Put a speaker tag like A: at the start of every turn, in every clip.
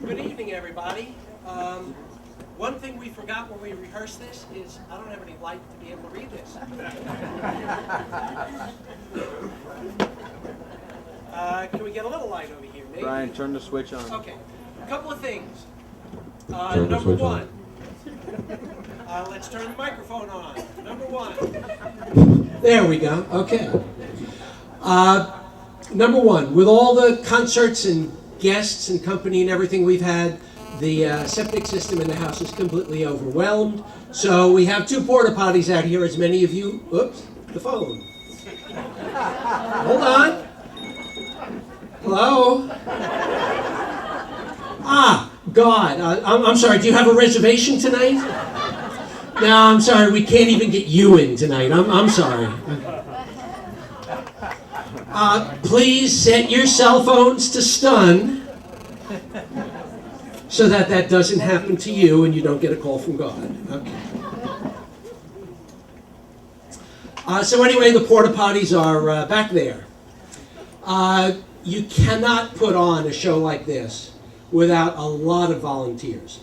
A: Good evening, everybody. One thing we forgot when we rehearsed this is I don't have any light to be able to read this. Can we get a little light over here? Maybe?
B: Brian, turn the switch on.
A: Okay. A couple of things.
C: Turn the
A: Number
C: switch
A: one.
C: on.
A: Let's turn the microphone on. Number one. There we go. Okay. Number one, with all the concerts and guests and company and everything we've had, the septic system in the house is completely overwhelmed. So we have two porta potties out here, as many of you. Oops, the phone. Hold on. Hello? God. I'm sorry, do you have a reservation tonight? No, I'm sorry, we can't even get you in tonight. I'm sorry. Please set your cell phones to stun so that that doesn't happen to you and you don't get a call from God. Okay. So anyway, the porta potties are back there. You cannot put on a show like this without a lot of volunteers.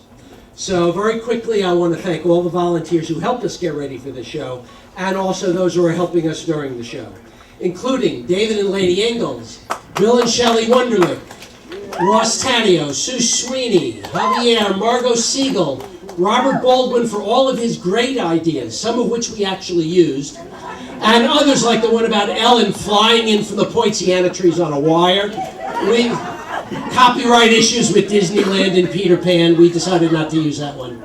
A: So very quickly, I want to thank all the volunteers who helped us get ready for the show, and also those who are helping us during the show, including David and Lady Ingalls, Bill and Shelley Wunderlich, Ross Taddeo, Sue Sweeney, Javier, Margot Siegel, Robert Baldwin for all of his great ideas, some of which we actually used, and others like the one about Ellen flying in from the poinciana trees on a wire. Copyright issues with Disneyland and Peter Pan, we decided not to use that one.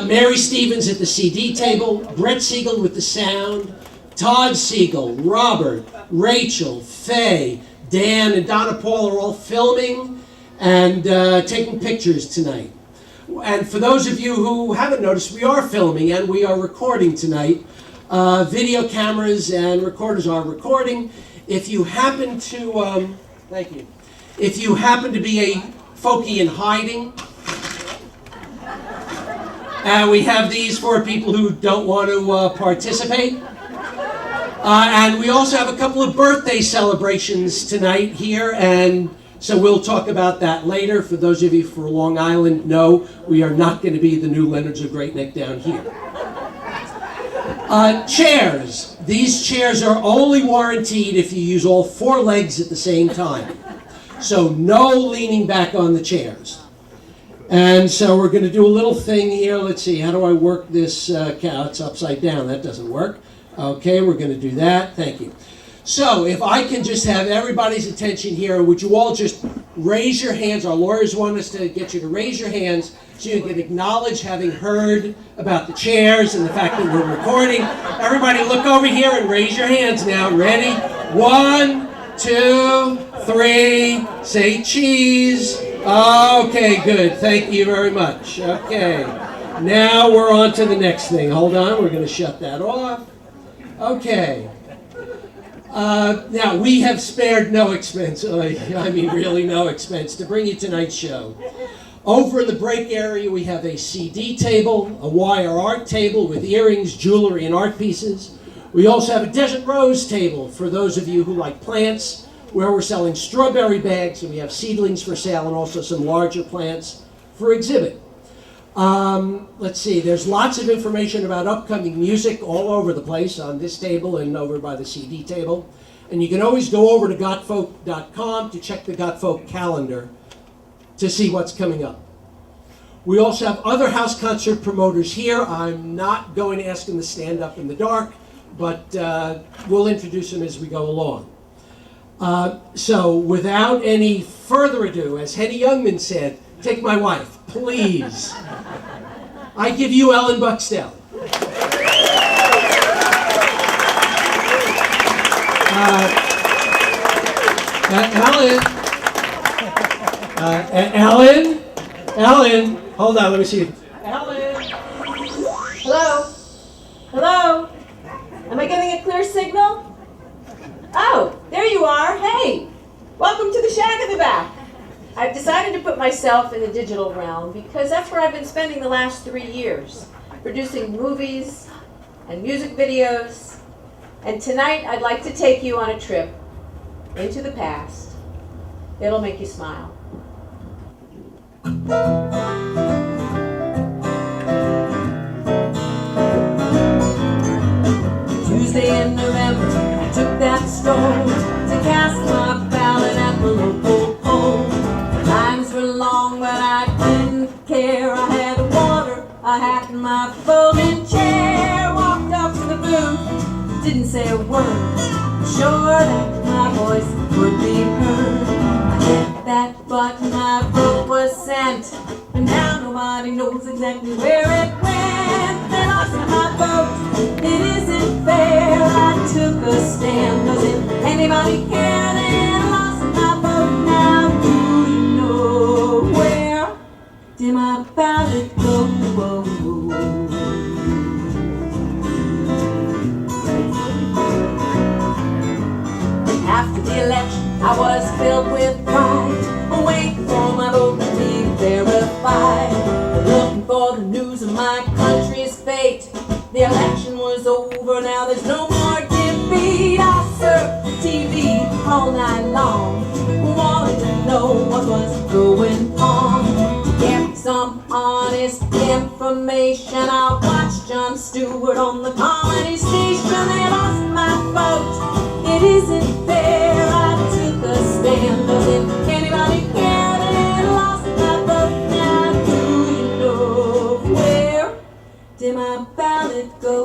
A: Mary Stevens at the CD table, Brett Siegel with the sound, Todd Siegel, Robert, Rachel, Faye, Dan, and Donna Paul are all filming and taking pictures tonight. And for those of you who haven't noticed, we are filming and we are recording tonight. Video cameras and recorders are recording. If you happen to, thank you. If you happen to be a folkie in hiding, we have these for people who don't want to participate. And we also have a couple of birthday celebrations tonight here, and so we'll talk about that later. For those of you from Long Island, no, we are not going to be the new Leonards of Great Neck down here. Chairs. These chairs are only warranted if you use all four legs at the same time. So no leaning back on the chairs. And so we're going to do a little thing here. Let's see, how do I work this cow? It's upside down. That doesn't work. Okay, we're going to do that. Thank you. So if I can just have everybody's attention here, would you all just raise your hands? Our lawyers want us to get you to raise your hands so you can acknowledge having heard about the chairs and the fact that we're recording. Everybody look over here and raise your hands now. Ready? 1, 2, 3. Say cheese. Okay, good. Thank you very much. Okay. Now we're on to the next thing. Hold on. We're going to shut that off. Okay. Now, we have spared no expense, I mean really no expense, to bring you tonight's show. Over in the break area, we have a CD table, a wire art table with earrings, jewelry, and art pieces. We also have a desert rose table for those of you who like plants, where we're selling strawberry bags, and we have seedlings for sale and also some larger plants for exhibit. Let's see, there's lots of information about upcoming music all over the place on this table and over by the CD table. And you can always go over to gotfolk.com to check the Gotfolk calendar to see what's coming up. We also have other house concert promoters here. I'm not going to ask them to stand up in the dark, but we'll introduce them as we go along. So without any further ado, as Henny Youngman said, take my wife, please. I give you Ellen Bukstel. Ellen, hold on, let me see. Ellen.
D: Hello? Hello? Am I getting a clear signal? Oh, there you are. Hey, welcome to the shack in the back. I've decided to put myself in the digital realm because that's where I've been spending the last 3 years, producing movies and music videos. And tonight I'd like to take you on a trip into the past. It'll make you smile. Tuesday in November, I took that stroll to cast my ballot at the local poll. The lines were long, but I didn't care. I had water, a hat, and my folding chair. Walked up to the booth, didn't say a word, sure that my voice would be heard. I hit that button, my vote was sent, and now nobody knows exactly where it went. They lost my vote, it isn't fair. I took a stand, doesn't anybody care? They lost my vote, now do you know where did my ballot go? After the election, I was filled with pride, waiting for my vote to be verified, looking for the news of my country's fate. The election was over, now there's no more debate. I surfed the TV all night long, wanted to know what was going on. To get some honest information, I watched Jon Stewart on the comedy station. They lost my vote, it isn't fair. I took a stand, doesn't anybody care? They lost my vote, now do you know where did my ballot go?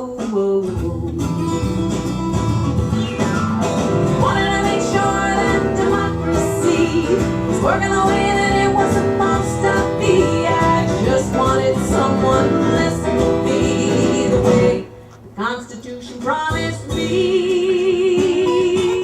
D: Wanted to make sure that democracy was working the way that it was supposed to be. I just wanted someone to listen to me the way the Constitution promised me.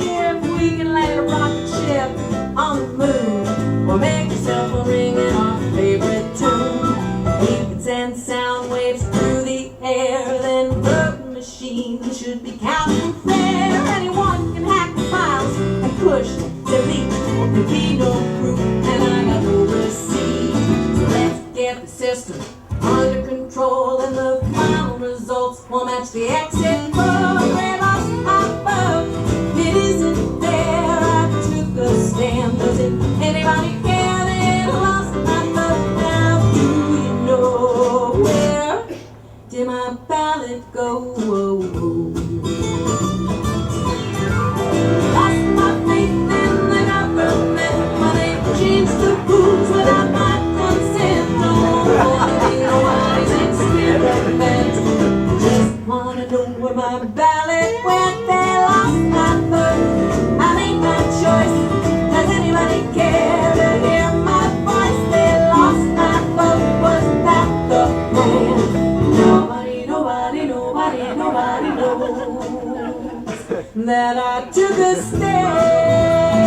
D: If we can land a rocket ship on the moon, or make a cell phone ring in our favorite tune, we can send sound waves through the air, then voting machines should be counting fair. Anyone can hack the files and push delete. There'll be no proof, and I got no receipt. So let's get the system under control, and the final results will match the exit poll. They lost my vote, it isn't fair. I took a stand, doesn't anybody care? They lost my vote, now do you know where did my ballot go? Lost my faith in the government when they changed the rules without my consent. Don't wanna be nobody's experiment, just wanna know where my ballot went. They lost my vote, I made my choice. Does anybody care to hear my voice? They lost my vote, was that the plan? Nobody knows that I took a stand.